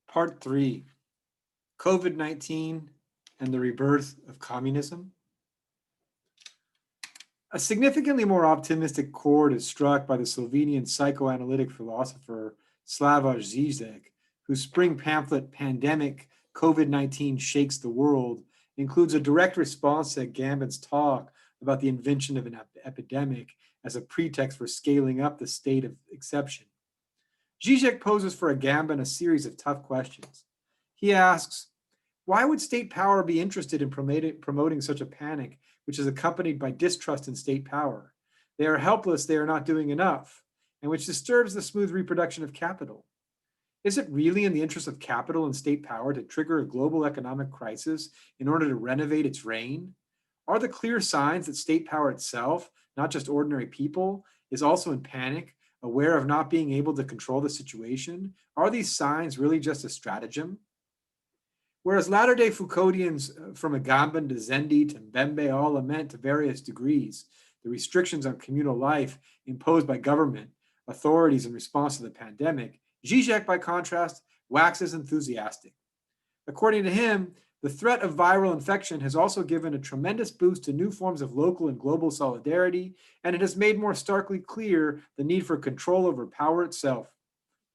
Part 3, COVID-19 and the Rebirth of Communism. A significantly more optimistic chord is struck by the Slovenian psychoanalytic philosopher Slavoj Zizek, whose spring pamphlet, Pandemic, COVID-19 Shakes the World, includes a direct response to Agamben's talk about the invention of an epidemic as a pretext for scaling up the state of exception. Zizek poses for Agamben a series of tough questions. He asks, why would state power be interested in promoting such a panic, which is accompanied by distrust in state power? They are helpless, they are not doing enough, and which disturbs the smooth reproduction of capital. Is it really in the interest of capital and state power to trigger a global economic crisis in order to renovate its reign? Are the clear signs that state power itself, not just ordinary people, is also in panic, aware of not being able to control the situation? Are these signs really just a stratagem? Whereas latter-day Foucauldians from Agamben to Zendi to Mbembe all lament to various degrees the restrictions on communal life imposed by government authorities in response to the pandemic, Zizek, by contrast, waxes enthusiastic. According to him, the threat of viral infection has also given a tremendous boost to new forms of local and global solidarity, and it has made more starkly clear the need for control over power itself.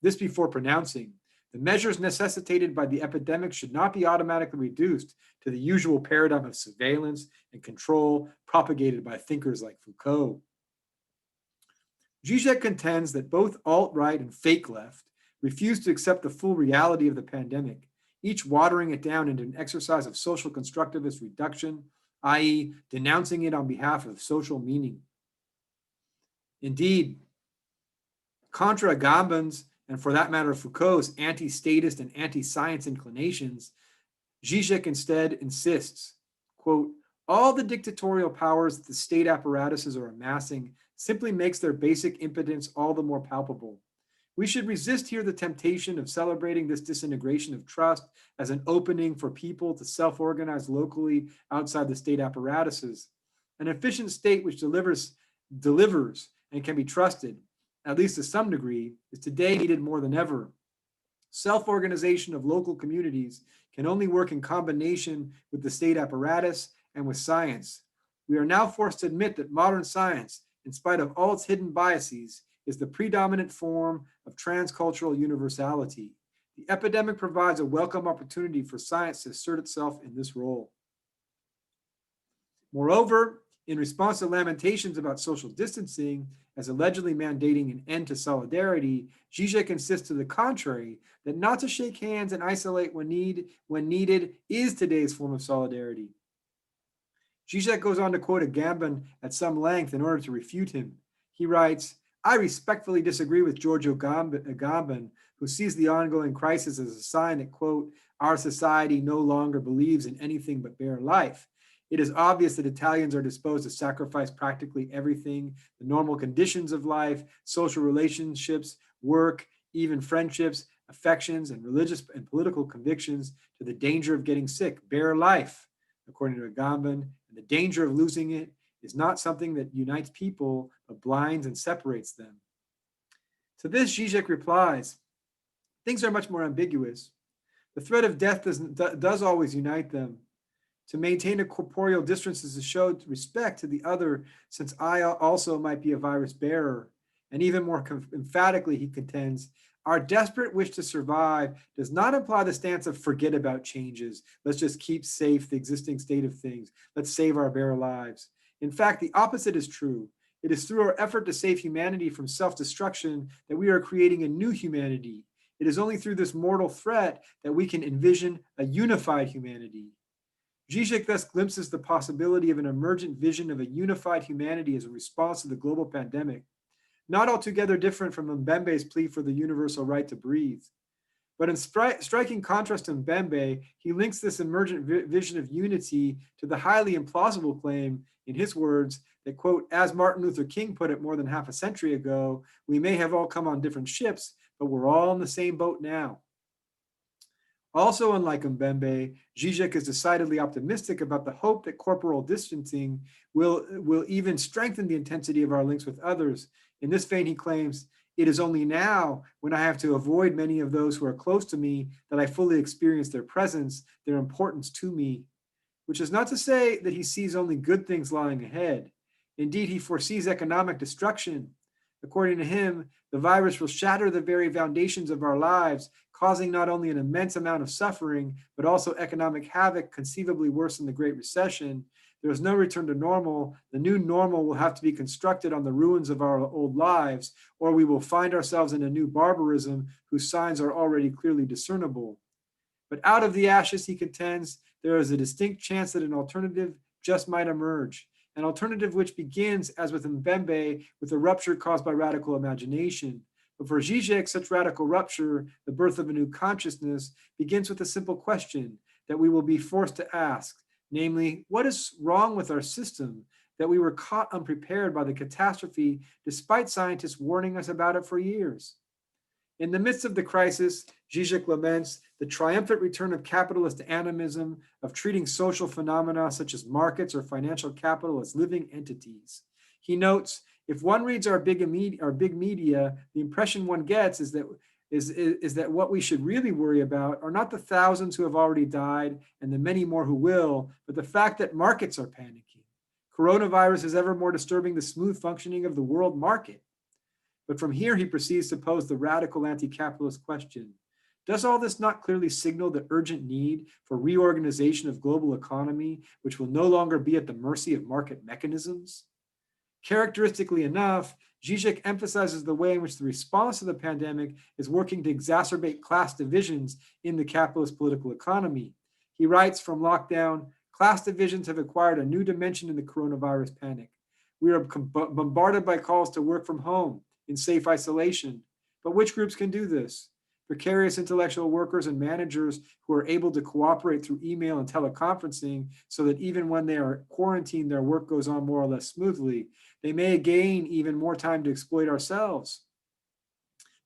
This before pronouncing, the measures necessitated by the epidemic should not be automatically reduced to the usual paradigm of surveillance and control propagated by thinkers like Foucault. Zizek contends that both alt-right and fake left refuse to accept the full reality of the pandemic, each watering it down into an exercise of social constructivist reduction, i.e., denouncing it on behalf of social meaning. Indeed, contra Agamben's, and for that matter Foucault's, anti-statist and anti-science inclinations, Zizek instead insists, quote, all the dictatorial powers that the state apparatuses are amassing simply makes their basic impotence all the more palpable. We should resist here the temptation of celebrating this disintegration of trust as an opening for people to self-organize locally outside the state apparatuses. An efficient state which delivers and can be trusted, at least to some degree, is today needed more than ever. Self-organization of local communities can only work in combination with the state apparatus and with science. We are now forced to admit that modern science, in spite of all its hidden biases, is the predominant form of transcultural universality. The epidemic provides a welcome opportunity for science to assert itself in this role. Moreover, in response to lamentations about social distancing as allegedly mandating an end to solidarity, Zizek insists to the contrary, that not to shake hands and isolate when needed is today's form of solidarity. Zizek goes on to quote Agamben at some length in order to refute him. He writes, I respectfully disagree with George Agamben, who sees the ongoing crisis as a sign that, quote, our society no longer believes in anything but bare life. It is obvious that Italians are disposed to sacrifice practically everything, the normal conditions of life, social relationships, work, even friendships, affections, and religious and political convictions to the danger of getting sick, bare life, according to Agamben, and the danger of losing it is not something that unites people, but blinds and separates them. To this, Zizek replies, things are much more ambiguous. The threat of death does always unite them. To maintain a corporeal distance is to show respect to the other, since I also might be a virus bearer. And even more emphatically, he contends, our desperate wish to survive does not imply the stance of forget about changes. Let's just keep safe the existing state of things. Let's save our bare lives. In fact, the opposite is true. It is through our effort to save humanity from self-destruction that we are creating a new humanity. It is only through this mortal threat that we can envision a unified humanity. Zizek thus glimpses the possibility of an emergent vision of a unified humanity as a response to the global pandemic, not altogether different from Mbembe's plea for the universal right to breathe. But in striking contrast to Mbembe, he links this emergent vision of unity to the highly implausible claim, in his words, that, quote, as Martin Luther King put it more than half a century ago, we may have all come on different ships, but we're all in the same boat now. Also, unlike Mbembe, Zizek is decidedly optimistic about the hope that corporal distancing will even strengthen the intensity of our links with others. In this vein, he claims, It is only now, when I have to avoid many of those who are close to me, that I fully experience their presence, their importance to me. Which is not to say that he sees only good things lying ahead. Indeed, he foresees economic destruction. According to him, the virus will shatter the very foundations of our lives, causing not only an immense amount of suffering, but also economic havoc, conceivably worse than the Great Recession. There is no return to normal. The new normal will have to be constructed on the ruins of our old lives, or we will find ourselves in a new barbarism whose signs are already clearly discernible. But out of the ashes, he contends, there is a distinct chance that an alternative just might emerge. An alternative which begins, as with Mbembe, with a rupture caused by radical imagination. But for Zizek, such radical rupture, the birth of a new consciousness, begins with a simple question that we will be forced to ask, namely, what is wrong with our system that we were caught unprepared by the catastrophe despite scientists warning us about it for years? In the midst of the crisis, Zizek laments the triumphant return of capitalist animism, of treating social phenomena such as markets or financial capital as living entities. He notes, if one reads our big media, the impression one gets is that what we should really worry about are not the thousands who have already died and the many more who will, but the fact that markets are panicking. Coronavirus is ever more disturbing the smooth functioning of the world market. But from here, he proceeds to pose the radical anti-capitalist question. Does all this not clearly signal the urgent need for reorganization of global economy, which will no longer be at the mercy of market mechanisms? Characteristically enough, Zizek emphasizes the way in which the response to the pandemic is working to exacerbate class divisions in the capitalist political economy. He writes, from lockdown, class divisions have acquired a new dimension in the coronavirus panic. We are bombarded by calls to work from home, in safe isolation. But which groups can do this? Precarious intellectual workers and managers who are able to cooperate through email and teleconferencing so that even when they are quarantined, their work goes on more or less smoothly. They may gain even more time to exploit ourselves.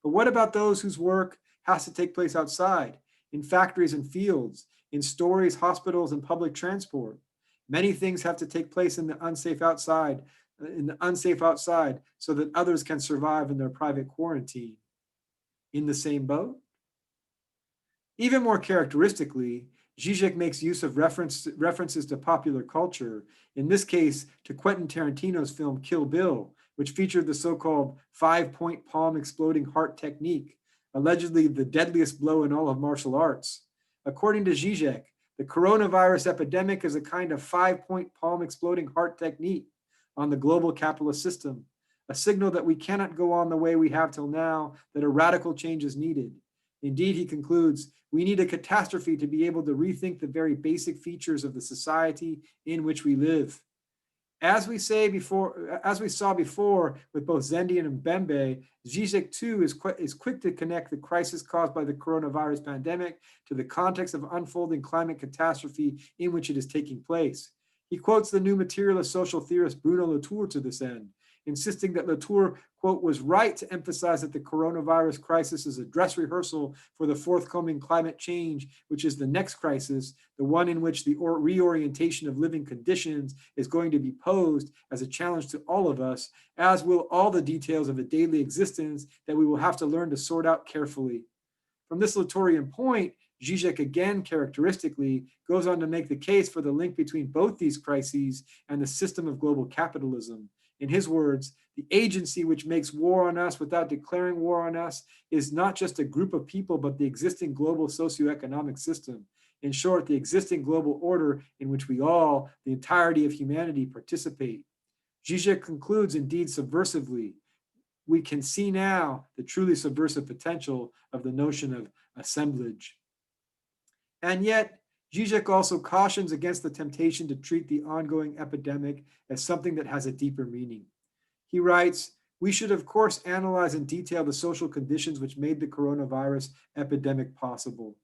But what about those whose work has to take place outside, in factories and fields, in stores, hospitals, and public transport? Many things have to take place in the unsafe outside, so that others can survive in their private quarantine. In the same boat? Even more characteristically, Zizek makes use of references to popular culture, in this case to Quentin Tarantino's film Kill Bill, which featured the so-called 5-point palm exploding heart technique, allegedly the deadliest blow in all of martial arts. According to Zizek, the coronavirus epidemic is a kind of 5-point palm exploding heart technique on the global capitalist system, a signal that we cannot go on the way we have till now, that a radical change is needed. Indeed, he concludes, we need a catastrophe to be able to rethink the very basic features of the society in which we live. As we saw before with both Zendi and Mbembe, Zizek too is quick to connect the crisis caused by the coronavirus pandemic to the context of unfolding climate catastrophe in which it is taking place. He quotes the new materialist social theorist Bruno Latour to this end, insisting that Latour, quote, was right to emphasize that the coronavirus crisis is a dress rehearsal for the forthcoming climate change, which is the next crisis, the one in which the reorientation of living conditions is going to be posed as a challenge to all of us, as will all the details of a daily existence that we will have to learn to sort out carefully. From this Latourian point, Zizek again characteristically goes on to make the case for the link between both these crises and the system of global capitalism. In his words, the agency which makes war on us without declaring war on us is not just a group of people, but the existing global socioeconomic system. In short, the existing global order in which we all, the entirety of humanity, participate. Zizek concludes indeed subversively. We can see now the truly subversive potential of the notion of assemblage. And yet, Zizek also cautions against the temptation to treat the ongoing epidemic as something that has a deeper meaning. He writes, we should of course analyze in detail the social conditions which made the coronavirus epidemic possible.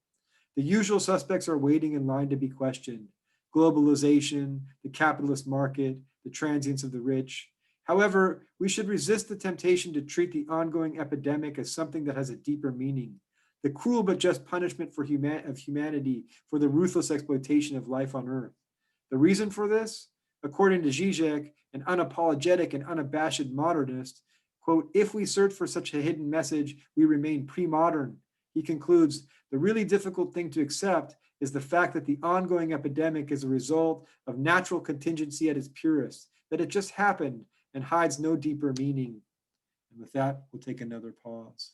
The usual suspects are waiting in line to be questioned: globalization, the capitalist market, the transience of the rich. However, we should resist the temptation to treat the ongoing epidemic as something that has a deeper meaning, the cruel but just punishment of humanity for the ruthless exploitation of life on earth. The reason for this? According to Zizek, an unapologetic and unabashed modernist, Quote, if we search for such a hidden message, we remain pre-modern. He concludes, the really difficult thing to accept is the fact that the ongoing epidemic is a result of natural contingency at its purest, that it just happened and hides no deeper meaning. And with that, we'll take another pause.